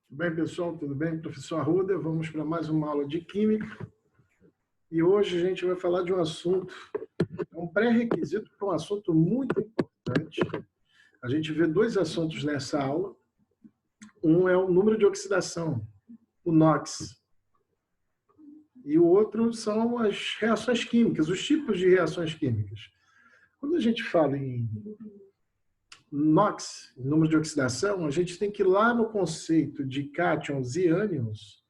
Tudo bem, pessoal? Tudo bem? Professor Arruda, vamos para mais uma aula de Química. E hoje a gente vai falar de um assunto, um pré-requisito para um assunto muito importante. A gente vê dois assuntos nessa aula. Um é o número de oxidação, o NOx. E o outro são as reações químicas, os tipos de reações químicas. Quando a gente fala em NOx, número de oxidação, a gente tem que ir lá no conceito de cátions e ânions,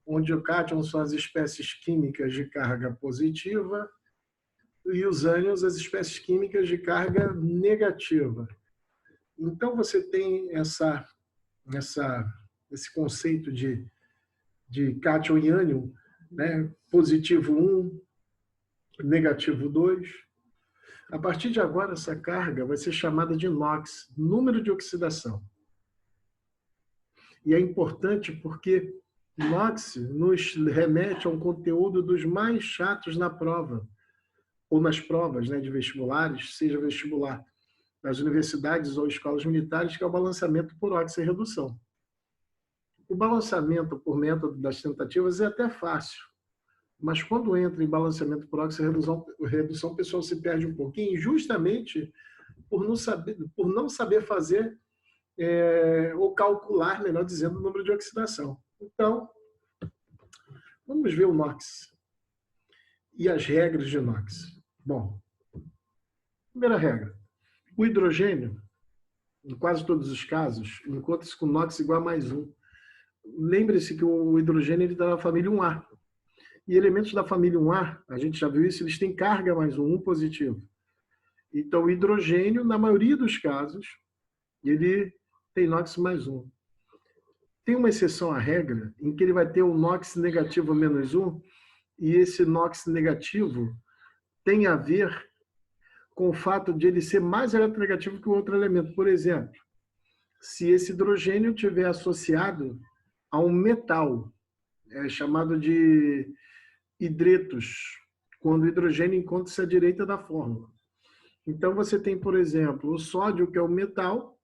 onde o cátion são as espécies químicas de carga positiva e os ânions as espécies químicas de carga negativa. Então, você tem esse conceito de cátion e ânion, né? Positivo 1, negativo 2. A partir de agora, essa carga vai ser chamada de NOx, número de oxidação. E é importante porque NOx nos remete a um conteúdo dos mais chatos na prova, ou nas provas, né, de vestibulares, seja vestibular das universidades ou escolas militares, que é o balanceamento por oxirredução. O balanceamento por método das tentativas é até fácil, mas quando entra em balanceamento por oxirredução, o pessoal se perde um pouquinho, justamente por não saber fazer ou calcular, melhor dizendo, o número de oxidação. Então, vamos ver o NOx e as regras de NOx. Bom, primeira regra. O hidrogênio, em quase todos os casos, encontra-se com NOx igual a mais 1. Lembre-se que o hidrogênio está na família 1A. E elementos da família 1A, a gente já viu isso, eles têm carga mais 1 positivo. Então, o hidrogênio, na maioria dos casos, ele tem NOx mais 1. Tem uma exceção à regra, em que ele vai ter o NOx negativo menos 1, e esse NOx negativo tem a ver com o fato de ele ser mais eletronegativo que o outro elemento. Por exemplo, se esse hidrogênio estiver associado a um metal, chamado de hidretos, quando o hidrogênio encontra-se à direita da fórmula. Então, você tem, por exemplo, o sódio, que é o metal,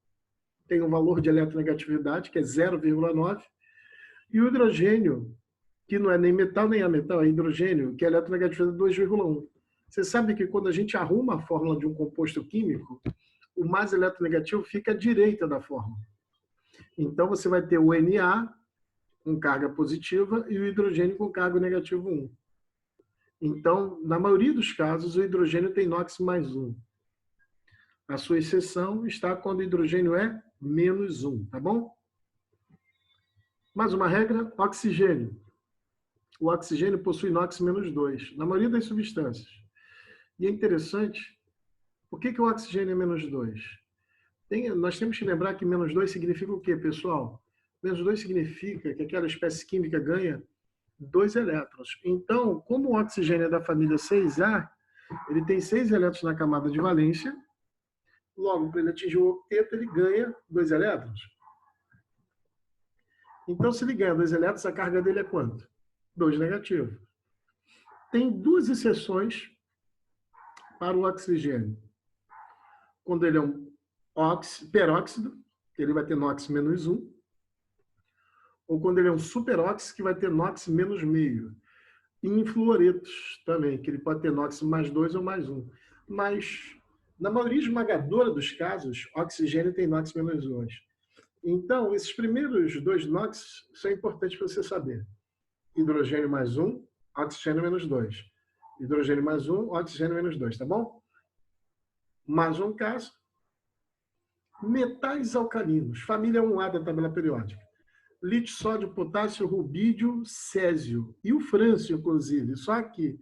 tem um valor de eletronegatividade, que é 0,9, e o hidrogênio, que não é nem metal nem ametal, é hidrogênio, que é eletronegatividade 2,1. Você sabe que quando a gente arruma a fórmula de um composto químico, o mais eletronegativo fica à direita da fórmula. Então, você vai ter o Na com carga positiva e o hidrogênio com carga negativa 1. Então, na maioria dos casos, o hidrogênio tem NOx mais 1. A sua exceção está quando o hidrogênio é menos 1, tá bom? Mais uma regra, oxigênio. O oxigênio possui NOx menos 2, na maioria das substâncias. E é interessante, por que o oxigênio é menos 2? Nós temos que lembrar que menos 2 significa o quê, pessoal? Menos 2 significa que aquela espécie química ganha 2 elétrons. Então, como o oxigênio é da família 6A, ele tem 6 elétrons na camada de valência, logo, para ele atingir o octeto, ele ganha 2 elétrons. Então, se ele ganha 2 elétrons, a carga dele é quanto? 2 negativo. Tem duas exceções para o oxigênio. Quando ele é um peróxido, ele vai ter NOx menos 1, ou quando ele é um superóxido, que vai ter NOx menos meio. E em fluoretos também, que ele pode ter NOx mais 2 ou mais 1. Mas, na maioria esmagadora dos casos, oxigênio tem NOx menos 2. Então, esses primeiros 2 NOx são importantes para você saber. Hidrogênio mais 1, oxigênio menos 2. Hidrogênio mais 1, oxigênio menos 2, tá bom? Mais um caso. Metais alcalinos, família 1A da tabela periódica. Lítio, sódio, potássio, rubídio, césio. E o frâncio, inclusive. Só que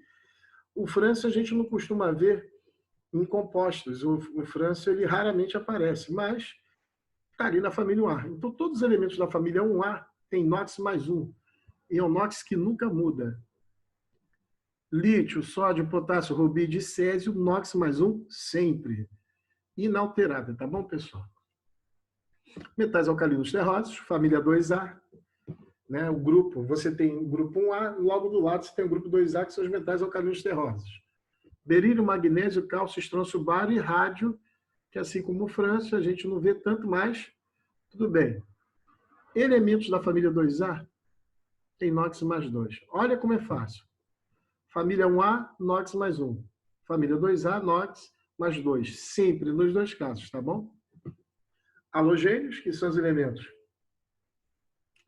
o frâncio a gente não costuma ver em compostos. O frâncio ele raramente aparece, mas está ali na família 1A. Então, todos os elementos da família 1A têm NOx mais 1. E é um NOx que nunca muda. Lítio, sódio, potássio, rubídio e césio, NOx mais 1 sempre. Inalterada, tá bom, pessoal? Metais alcalinos terrosos, família 2A. Né? O grupo, você tem o grupo 1A, logo do lado você tem o grupo 2A, que são os metais alcalinos terrosos. Berílio, magnésio, cálcio, estrôncio, bário e rádio, que assim como o frâncio, a gente não vê tanto mais. Tudo bem. Elementos da família 2A tem NOx mais 2. Olha como é fácil. Família 1A, NOx mais 1. Família 2A, NOx mais 2. Sempre nos dois casos, tá bom? Halogênios, que são os elementos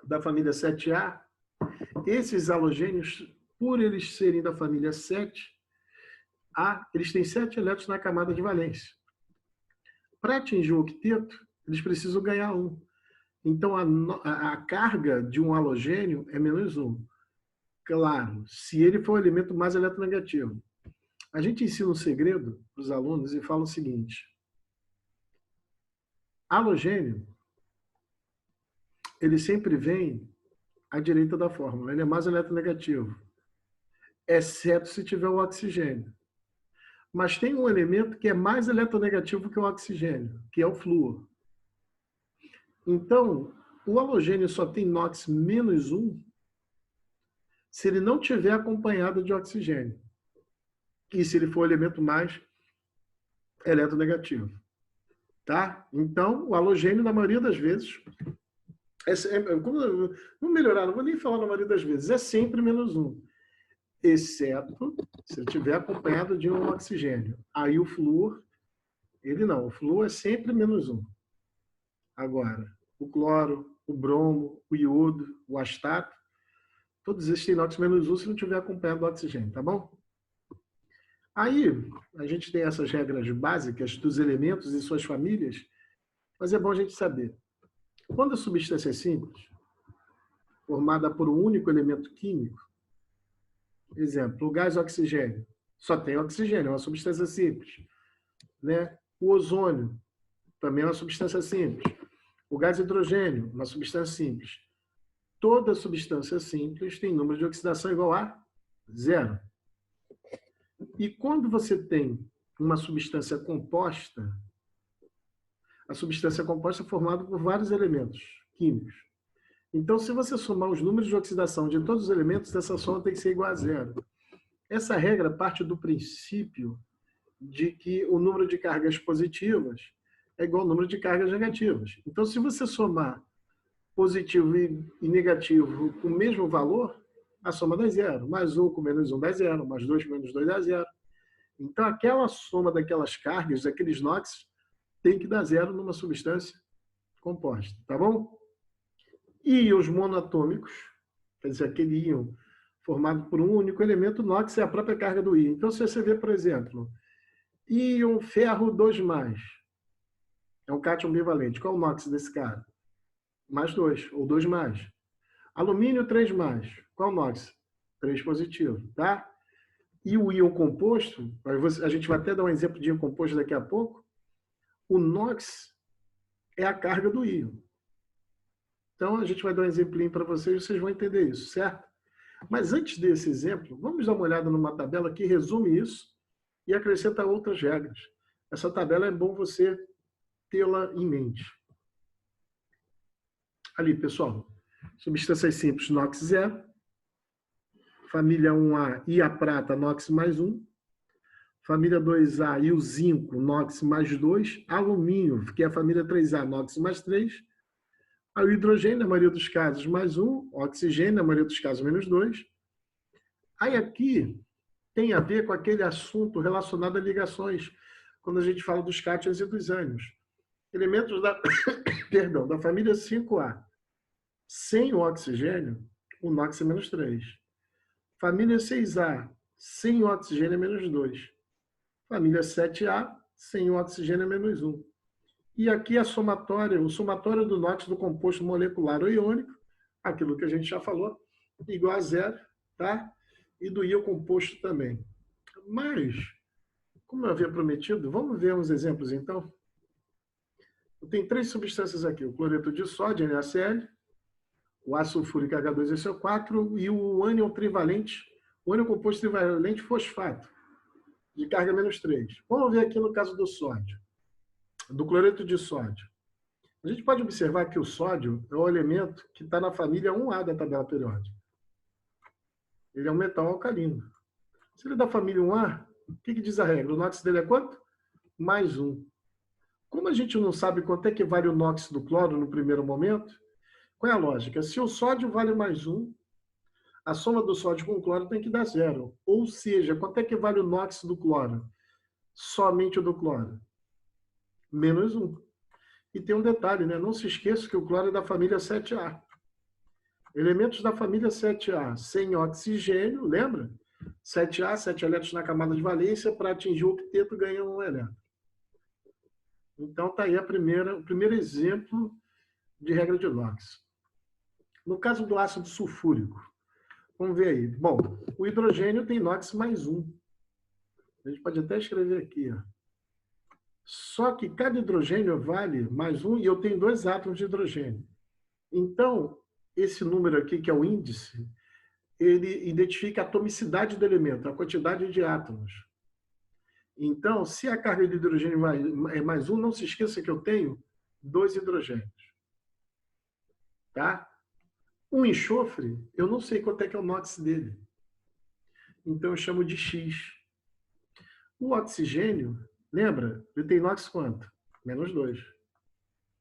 da família 7A. Esses halogênios, por eles serem da família 7A, eles têm 7 elétrons na camada de valência. Para atingir o octeto, eles precisam ganhar 1. Então, a carga de um halogênio é menos 1. Claro, se ele for o elemento mais eletronegativo. A gente ensina um segredo para os alunos e fala o seguinte. Halogênio, ele sempre vem à direita da fórmula. Ele é mais eletronegativo, exceto se tiver o oxigênio. Mas tem um elemento que é mais eletronegativo que o oxigênio, que é o flúor. Então, o halogênio só tem NOx menos 1 se ele não tiver acompanhado de oxigênio. E se ele for o elemento mais eletronegativo. Tá? Então, o halogênio, na maioria das vezes, vamos melhorar, não vou nem falar na maioria das vezes, é sempre menos 1. Exceto se ele tiver acompanhado de um oxigênio. Aí o flúor, ele não. O flúor é sempre menos 1. Agora, o cloro, o bromo, o iodo, o astato, todos esses têm NOx menos 1 se não tiver acompanhado do oxigênio, tá bom? Aí, a gente tem essas regras básicas dos elementos e suas famílias, mas é bom a gente saber. Quando a substância é simples, formada por um único elemento químico, exemplo, o gás oxigênio, só tem oxigênio, é uma substância simples. Né? O ozônio, também é uma substância simples. O gás hidrogênio, uma substância simples. Toda substância simples tem número de oxidação igual a 0. E quando você tem uma substância composta, a substância composta é formada por vários elementos químicos. Então, se você somar os números de oxidação de todos os elementos, essa soma tem que ser igual a 0. Essa regra parte do princípio de que o número de cargas positivas é igual ao número de cargas negativas. Então, se você somar positivo e negativo com o mesmo valor, a soma dá 0. Mais 1 com menos 1 dá 0. Mais 2 com menos 2 dá 0. Então, aquela soma daquelas cargas, daqueles NOx, tem que dar 0 numa substância composta. Tá bom? Íons monoatômicos, quer dizer, aquele íon formado por um único elemento, NOx é a própria carga do íon. Então, se você vê, por exemplo, íon ferro 2+, é um cátion bivalente. Qual é o NOx desse cara? Mais 2, ou 2+. Alumínio 3+. Qual é o NOx? 3 positivo, tá? E o íon composto, a gente vai até dar um exemplo de íon composto daqui a pouco, o NOx é a carga do íon. Então, a gente vai dar um exemplinho para vocês, vocês vão entender isso, certo? Mas antes desse exemplo, vamos dar uma olhada numa tabela que resume isso e acrescenta outras regras. Essa tabela é bom você tê-la em mente. Ali, pessoal, substâncias simples, NOx 0. Família 1A e a prata, NOx mais 1. Família 2A e o zinco, NOx mais 2. Alumínio, que é a família 3A, NOx mais 3. Aí o hidrogênio, na maioria dos casos, mais 1. Oxigênio, na maioria dos casos, menos 2. Aí aqui tem a ver com aquele assunto relacionado a ligações, quando a gente fala dos cátions e dos ânions. Elementos da, perdão, da família 5A. Sem o oxigênio, o NOx é menos 3. Família 6A, sem o oxigênio é menos 2. Família 7A, sem o oxigênio é menos 1. E aqui a somatória, o somatório do NOx do composto molecular ou iônico, aquilo que a gente já falou, igual a 0, tá? E do íon composto também. Mas, como eu havia prometido, vamos ver uns exemplos então? Tem 3 substâncias aqui, o cloreto de sódio, NaCl, o ácido sulfúrico H2SO4 e o ânion trivalente, o ânion composto trivalente fosfato, de carga menos 3. Vamos ver aqui no caso do sódio, do cloreto de sódio. A gente pode observar que o sódio é o elemento que está na família 1A da tabela periódica. Ele é um metal alcalino. Se ele é da família 1A, o que diz a regra? O NOx dele é quanto? Mais 1. Como a gente não sabe quanto é que vale o NOx do cloro no primeiro momento, Qual é a lógica? Se o sódio vale mais 1, a soma do sódio com o cloro tem que dar 0. Ou seja, quanto é que vale o NOx do cloro? Somente o do cloro. Menos 1. E tem um detalhe, né? Não se esqueça que o cloro é da família 7A. Elementos da família 7A sem oxigênio, lembra? 7A, 7 elétrons na camada de valência, para atingir o octeto ganha 1 elétron. Então, está aí o primeiro exemplo de regra de NOx. No caso do ácido sulfúrico, vamos ver aí. Bom, o hidrogênio tem NOx mais 1. A gente pode até escrever aqui, ó. Só que cada hidrogênio vale mais 1 e eu tenho 2 átomos de hidrogênio. Então, esse número aqui, que é o índice, ele identifica a atomicidade do elemento, a quantidade de átomos. Então, se a carga de hidrogênio é mais 1, não se esqueça que eu tenho 2 hidrogênios. Tá? O enxofre, eu não sei quanto é que é o NOx dele. Então, eu chamo de X. O oxigênio, lembra? Ele tem NOx quanto? Menos 2.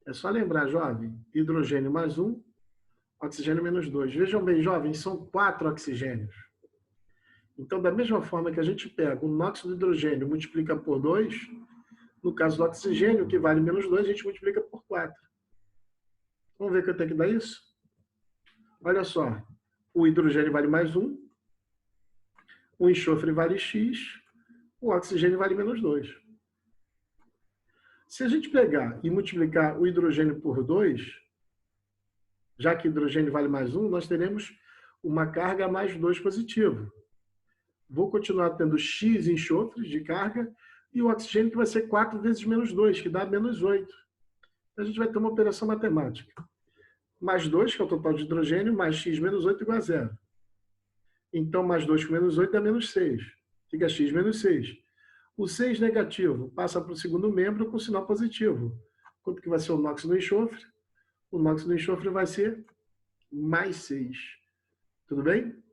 É só lembrar, jovem, hidrogênio mais 1, oxigênio menos 2. Vejam bem, jovens, são 4 oxigênios. Então, da mesma forma que a gente pega o NOx do hidrogênio e multiplica por 2, no caso do oxigênio, que vale menos 2, a gente multiplica por 4. Vamos ver quanto é que dá isso? Olha só, o hidrogênio vale mais 1, o enxofre vale X, o oxigênio vale menos 2. Se a gente pegar e multiplicar o hidrogênio por 2, já que hidrogênio vale mais 1, nós teremos uma carga mais 2 positivo. Vou continuar tendo X enxofres de carga e o oxigênio que vai ser 4 vezes menos 2, que dá menos 8. A gente vai ter uma operação matemática. Mais 2, que é o total de hidrogênio, mais X menos 8 igual a 0. Então, mais 2 com menos 8 dá menos 6. Fica X menos 6. O 6 negativo passa para o segundo membro com sinal positivo. Quanto que vai ser o NOx do enxofre? O NOx do enxofre vai ser mais 6. Tudo bem?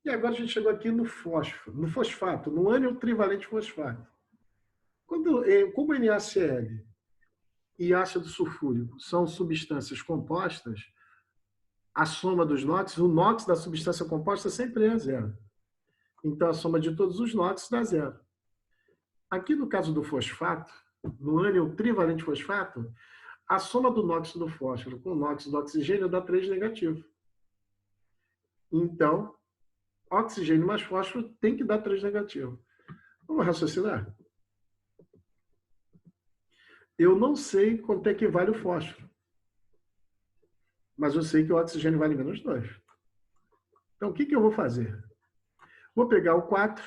E agora a gente chegou aqui no fósforo, no fosfato, no ânion trivalente fosfato. Como NaCl e ácido sulfúrico são substâncias compostas, a soma dos NOx, o NOx da substância composta sempre é 0. Então, a soma de todos os NOx dá 0. Aqui no caso do fosfato, no ânion trivalente fosfato, a soma do NOx do fósforo com o NOx do oxigênio dá 3 negativo. Então, oxigênio mais fósforo tem que dar 3 negativo. Vamos raciocinar? Eu não sei quanto é que vale o fósforo, mas eu sei que o oxigênio vale menos 2. Então, o que eu vou fazer? Vou pegar o 4,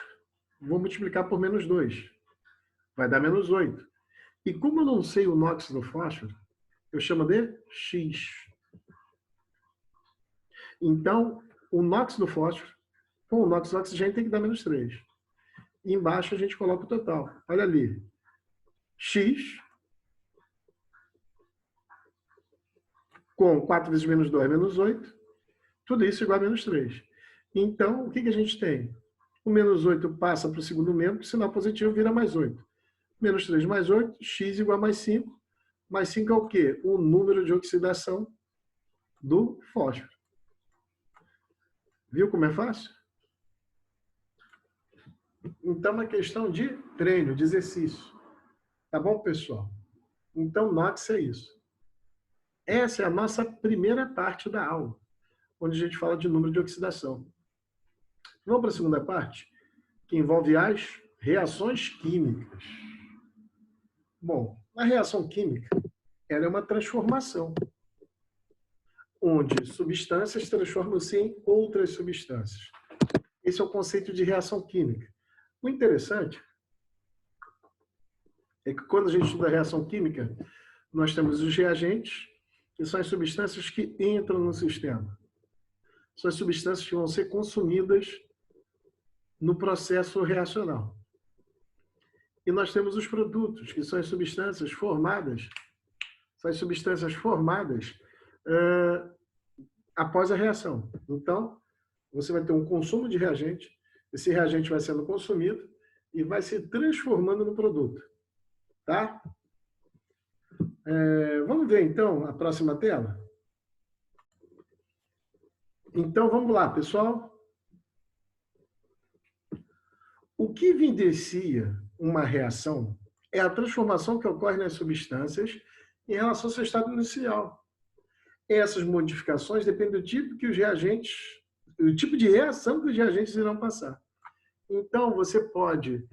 vou multiplicar por menos 2. Vai dar menos 8. E como eu não sei o NOx do fósforo, eu chamo de X. Então, o NOx do fósforo com o NOx do oxigênio tem que dar menos 3. E embaixo a gente coloca o total. Olha ali. X com 4 vezes menos 2 menos 8. Tudo isso igual a menos 3. Então, o que a gente tem? O menos 8 passa para o segundo membro, sinal positivo vira mais 8. Menos 3 mais 8, X igual a mais 5. Mais 5 é o quê? O número de oxidação do fósforo. Viu como é fácil? Então, é uma questão de treino, de exercício. Tá bom, pessoal? Então, NOx é isso. Essa é a nossa primeira parte da aula, onde a gente fala de número de oxidação. Vamos para a segunda parte, que envolve as reações químicas. Bom, a reação química ela é uma transformação, onde substâncias transformam-se em outras substâncias. Esse é o conceito de reação química. O interessante é que quando a gente estuda a reação química, nós temos os reagentes, que são as substâncias que entram no sistema. São as substâncias que vão ser consumidas no processo reacional. E nós temos os produtos, que são as substâncias formadas, após a reação. Então, você vai ter um consumo de reagente, esse reagente vai sendo consumido e vai se transformando no produto. Tá? Vamos ver, então, a próxima tela? Então, vamos lá, pessoal. O que evidencia uma reação é a transformação que ocorre nas substâncias em relação ao seu estado inicial. Essas modificações dependem do tipo que os reagentes, o tipo de reação que os reagentes irão passar. Então, você pode,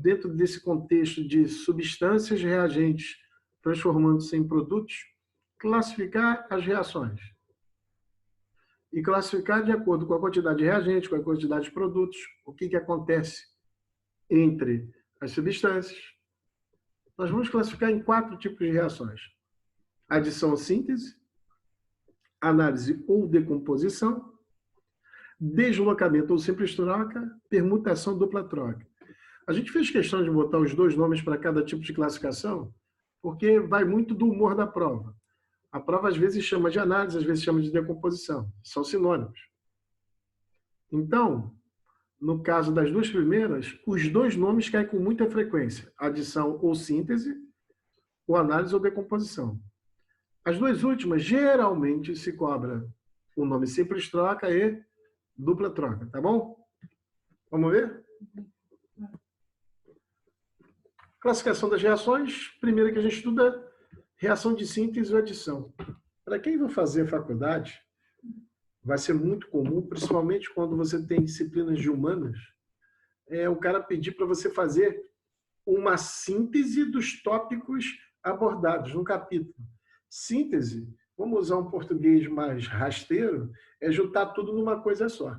dentro desse contexto de substâncias reagentes transformando-se em produtos, classificar as reações. E classificar de acordo com a quantidade de reagentes, com a quantidade de produtos, o que acontece entre as substâncias. Nós vamos classificar em 4 tipos de reações: adição ou síntese, análise ou decomposição, deslocamento ou simples troca, permutação dupla troca. A gente fez questão de botar os 2 nomes para cada tipo de classificação, porque vai muito do humor da prova. A prova às vezes chama de análise, às vezes chama de decomposição. São sinônimos. Então, no caso das 2 primeiras, os 2 nomes caem com muita frequência: adição ou síntese, ou análise ou decomposição. As 2 últimas, geralmente, se cobra o nome simples troca e dupla troca, tá bom? Vamos ver? Classificação das reações. Primeira que a gente estuda, reação de síntese ou adição. Para quem vai fazer faculdade, vai ser muito comum, principalmente quando você tem disciplinas de humanas, o cara pedir para você fazer uma síntese dos tópicos abordados no capítulo. Síntese, vamos usar um português mais rasteiro, é juntar tudo numa coisa só.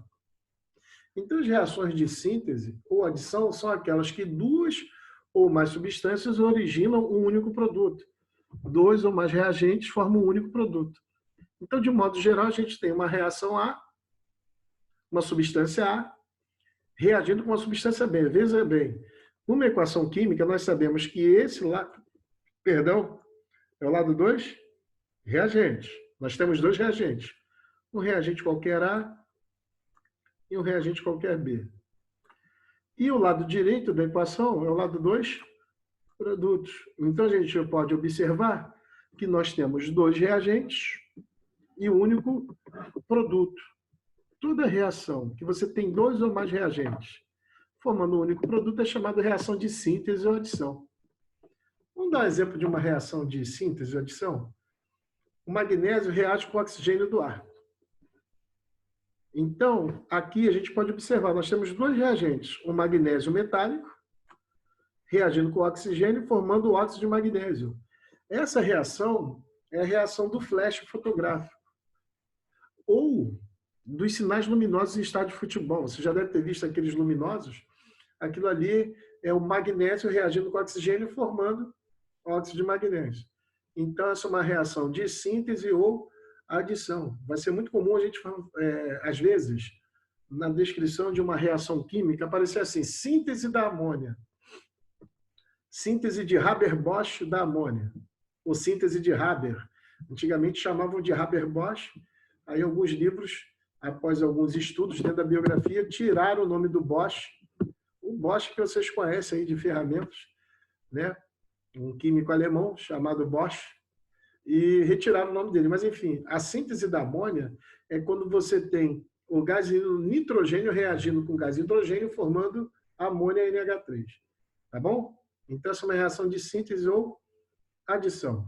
Então, as reações de síntese ou adição são aquelas que 2 ou mais substâncias originam um único produto. 2 ou mais reagentes formam um único produto. Então, de modo geral, a gente tem uma reação A, uma substância A, reagindo com uma substância B. Veja bem, numa equação química, nós sabemos que esse lado, é o lado 2, reagentes. Nós temos 2 reagentes. Um reagente qualquer A e um reagente qualquer B. E o lado direito da equação é o lado 2, produtos. Então, a gente pode observar que nós temos 2 reagentes e um único produto. Toda reação que você tem 2 ou mais reagentes formando um único produto é chamada de reação de síntese ou adição. Vamos dar um exemplo de uma reação de síntese ou adição? O magnésio reage com o oxigênio do ar. Então, aqui a gente pode observar, nós temos 2 reagentes, o magnésio metálico, reagindo com o oxigênio, formando o óxido de magnésio. Essa reação é a reação do flash fotográfico, ou dos sinais luminosos em estádio de futebol. Você já deve ter visto aqueles luminosos. Aquilo ali é o magnésio reagindo com o oxigênio, formando óxido de magnésio. Então, essa é uma reação de síntese ou adição. Vai ser muito comum a gente, às vezes, na descrição de uma reação química, aparecer assim: síntese da amônia, síntese de Haber-Bosch da amônia, ou síntese de Haber. Antigamente chamavam de Haber-Bosch, aí alguns livros, após alguns estudos dentro da biografia, tiraram o nome do Bosch, o Bosch que vocês conhecem aí de ferramentas, né? Um químico alemão chamado Bosch, e retiraram o nome dele. Mas, enfim, a síntese da amônia é quando você tem o gás nitrogênio reagindo com o gás hidrogênio, formando amônia NH3. Tá bom? Então, essa é uma reação de síntese ou adição.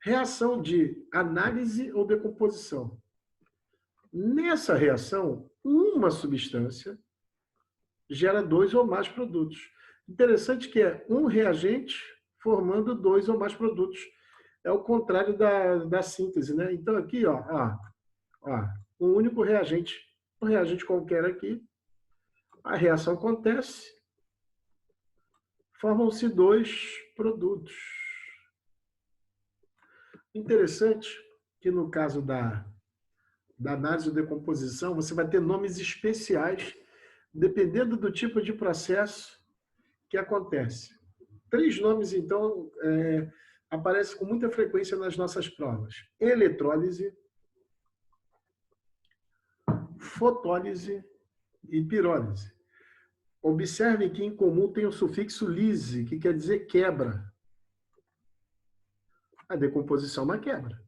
Reação de análise ou decomposição. Nessa reação, uma substância gera 2 ou mais produtos. Interessante que é um reagente formando 2 ou mais produtos. É o contrário da síntese, né? Então, aqui, ó, um único reagente, um reagente qualquer aqui, a reação acontece, formam-se 2 produtos. Interessante que no caso da análise ou decomposição, você vai ter nomes especiais dependendo do tipo de processo que acontece. 3 nomes, então, aparecem com muita frequência nas nossas provas: eletrólise, fotólise e pirólise. Observem que em comum tem o sufixo lise, que quer dizer quebra. A decomposição é uma quebra.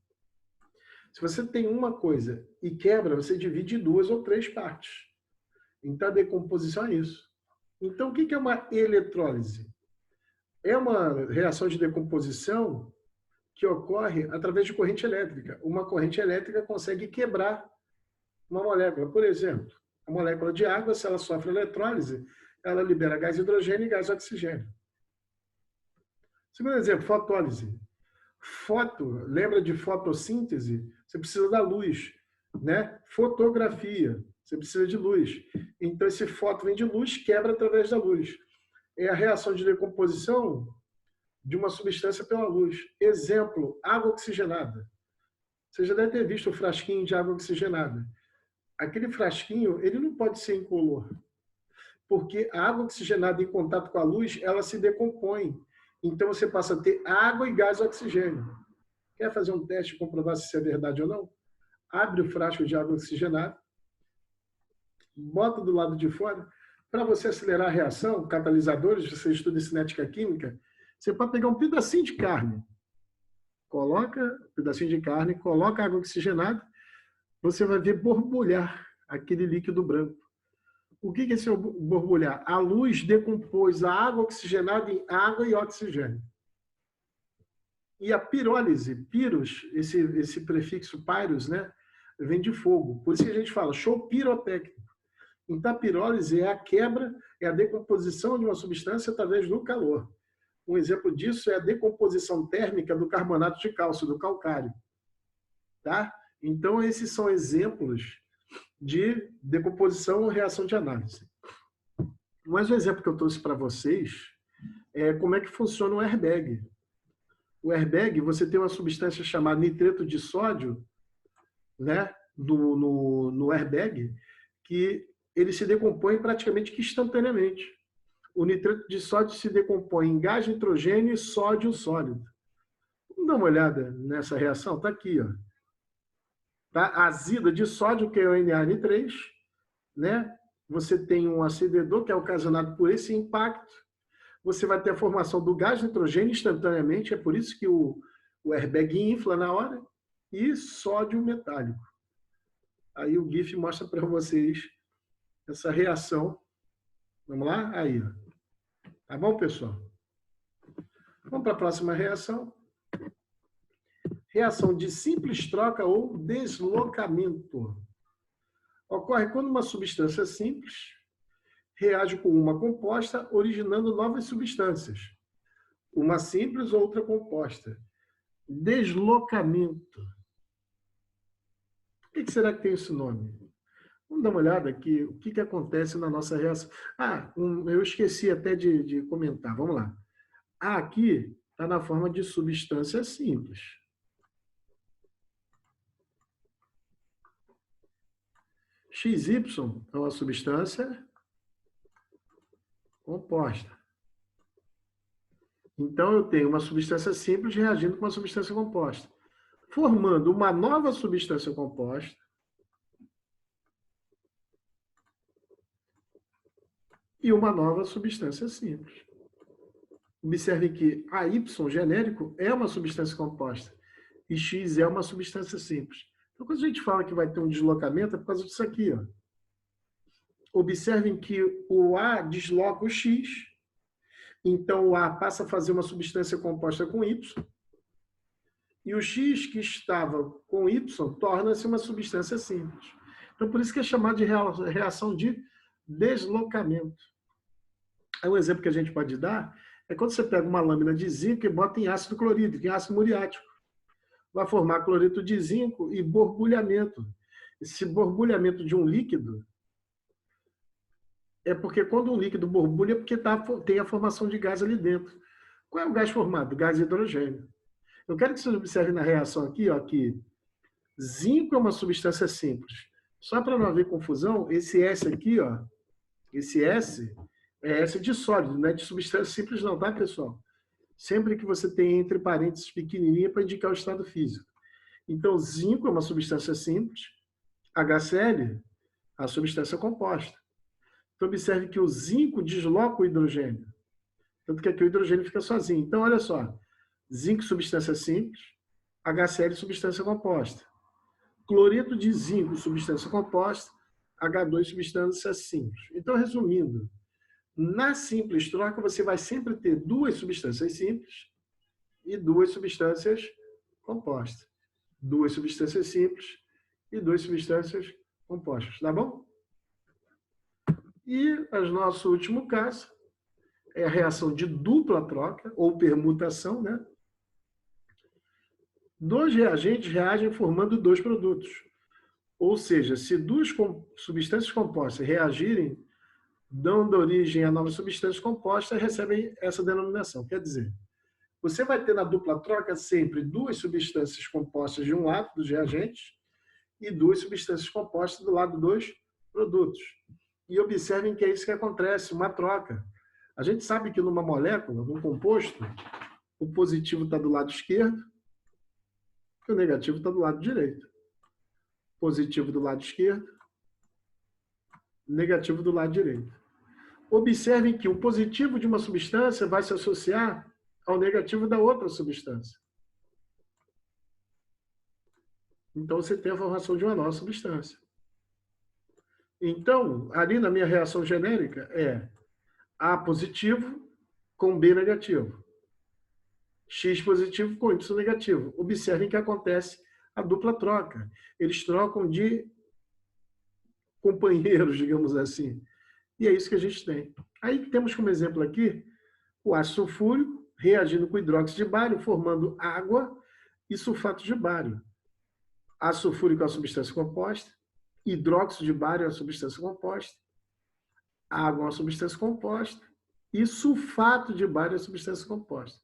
Se você tem uma coisa e quebra, você divide em 2 ou 3 partes. Então, a decomposição é isso. Então, o que é uma eletrólise? É uma reação de decomposição que ocorre através de corrente elétrica. Uma corrente elétrica consegue quebrar uma molécula. Por exemplo, a molécula de água, se ela sofre eletrólise, ela libera gás hidrogênio e gás oxigênio. Segundo exemplo, fotólise. Lembra de fotossíntese? Você precisa da luz, né? Fotografia, você precisa de luz. Então, esse foto vem de luz, quebra através da luz. É a reação de decomposição de uma substância pela luz. Exemplo, água oxigenada. Você já deve ter visto o frasquinho de água oxigenada. Aquele frasquinho, ele não pode ser incolor, porque a água oxigenada em contato com a luz, ela se decompõe. Então, você passa a ter água e gás oxigênio. Quer fazer um teste e comprovar se isso é verdade ou não? Abre o frasco de água oxigenada, bota do lado de fora. Para você acelerar a reação, catalisadores, você estuda em cinética química, você pode pegar um pedacinho de carne, coloca um pedacinho de carne, coloca água oxigenada, você vai ver borbulhar aquele líquido branco. O que é esse borbulhar? A luz decompôs a água oxigenada em água e oxigênio. E a pirólise, piros, esse prefixo pyros, né, vem de fogo. Por isso que a gente fala show pirotécnico. Então, a pirólise é a quebra, é a decomposição de uma substância através do calor. Um exemplo disso é a decomposição térmica do carbonato de cálcio, do calcário. Tá? Então, esses são exemplos de decomposição ou reação de análise. Mas o exemplo que eu trouxe para vocês é como é que funciona o airbag. O airbag, você tem uma substância chamada nitreto de sódio, né, no airbag, que ele se decompõe praticamente que instantaneamente. O nitreto de sódio se decompõe em gás, nitrogênio e sódio sólido. Vamos dar uma olhada nessa reação? Está aqui, ó. Tá? Azida de sódio, que é o NaN3, né? Você tem um acendedor que é ocasionado por esse impacto. Você vai ter a formação do gás nitrogênio instantaneamente, é por isso que o airbag infla na hora, e sódio metálico. Aí o GIF mostra para vocês essa reação. Vamos lá? Aí, ó. Tá bom, pessoal? Vamos para a próxima reação. Reação de simples troca ou deslocamento. Ocorre quando uma substância simples reage com uma composta, originando novas substâncias. Uma simples ou outra composta. Deslocamento. Por que será que tem esse nome? Vamos dar uma olhada aqui, o que acontece na nossa reação. Eu esqueci até de comentar. Vamos lá. A aqui está na forma de substância simples. XY é uma substância composta. Então, eu tenho uma substância simples reagindo com uma substância composta, formando uma nova substância composta e uma nova substância simples. Observe que a Y genérico é uma substância composta e X é uma substância simples. Então, quando a gente fala que vai ter um deslocamento, é por causa disso aqui, ó. Observem que o A desloca o X, então o A passa a fazer uma substância composta com Y, e o X que estava com Y torna-se uma substância simples. Então, por isso que é chamado de reação de deslocamento. Aí um exemplo que a gente pode dar é quando você pega uma lâmina de zinco e bota em ácido clorídrico, em ácido muriático. Vai formar cloreto de zinco e borbulhamento. Esse borbulhamento de um líquido é porque quando um líquido borbulha é porque tem a formação de gás ali dentro. Qual é o gás formado? Gás hidrogênio. Eu quero que vocês observem na reação aqui, ó, que zinco é uma substância simples. Só para não haver confusão, esse S aqui, ó, esse S é S de sólido, não é de substância simples não, tá, pessoal? Sempre que você tem entre parênteses pequenininha para indicar o estado físico. Então, zinco é uma substância simples, HCl, a substância composta. Então, observe que o zinco desloca o hidrogênio. Tanto que aqui o hidrogênio fica sozinho. Então, olha só. Zinco, substância simples. HCl, substância composta. Cloreto de zinco, substância composta, H2, substância simples. Então, resumindo, na simples troca, você vai sempre ter duas substâncias simples e duas substâncias compostas. Duas substâncias simples e duas substâncias compostas, tá bom? E o nosso último caso é a reação de dupla troca, ou permutação, né? Dois reagentes reagem formando dois produtos. Ou seja, se duas substâncias compostas reagirem, dando origem a novas substâncias compostas, recebem essa denominação. Quer dizer, você vai ter na dupla troca sempre duas substâncias compostas de um lado dos reagentes e duas substâncias compostas do lado dos produtos. E observem que é isso que acontece, uma troca. A gente sabe que numa molécula, num composto, o positivo está do lado esquerdo e o negativo está do lado direito. Positivo do lado esquerdo, negativo do lado direito. Observem que o positivo de uma substância vai se associar ao negativo da outra substância. Então, você tem a formação de uma nova substância. Então, ali na minha reação genérica é A positivo com B negativo. X positivo com Y negativo. Observem que acontece a dupla troca. Eles trocam de companheiros, digamos assim. E é isso que a gente tem. Aí temos como exemplo aqui o ácido sulfúrico reagindo com hidróxido de bário, formando água e sulfato de bário. Ácido sulfúrico é uma substância composta, hidróxido de bário é uma substância composta, água é uma substância composta e sulfato de bário é uma substância composta.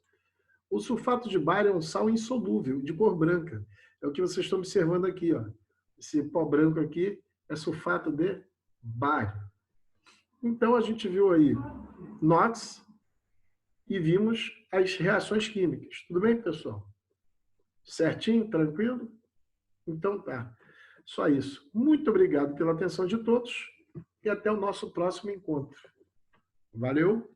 O sulfato de bário é um sal insolúvel, de cor branca. É o que vocês estão observando aqui, ó. Esse pó branco aqui é sulfato de bário. Então, a gente viu aí NOx e vimos as reações químicas. Tudo bem, pessoal? Certinho? Tranquilo? Então tá. Só isso. Muito obrigado pela atenção de todos e até o nosso próximo encontro. Valeu!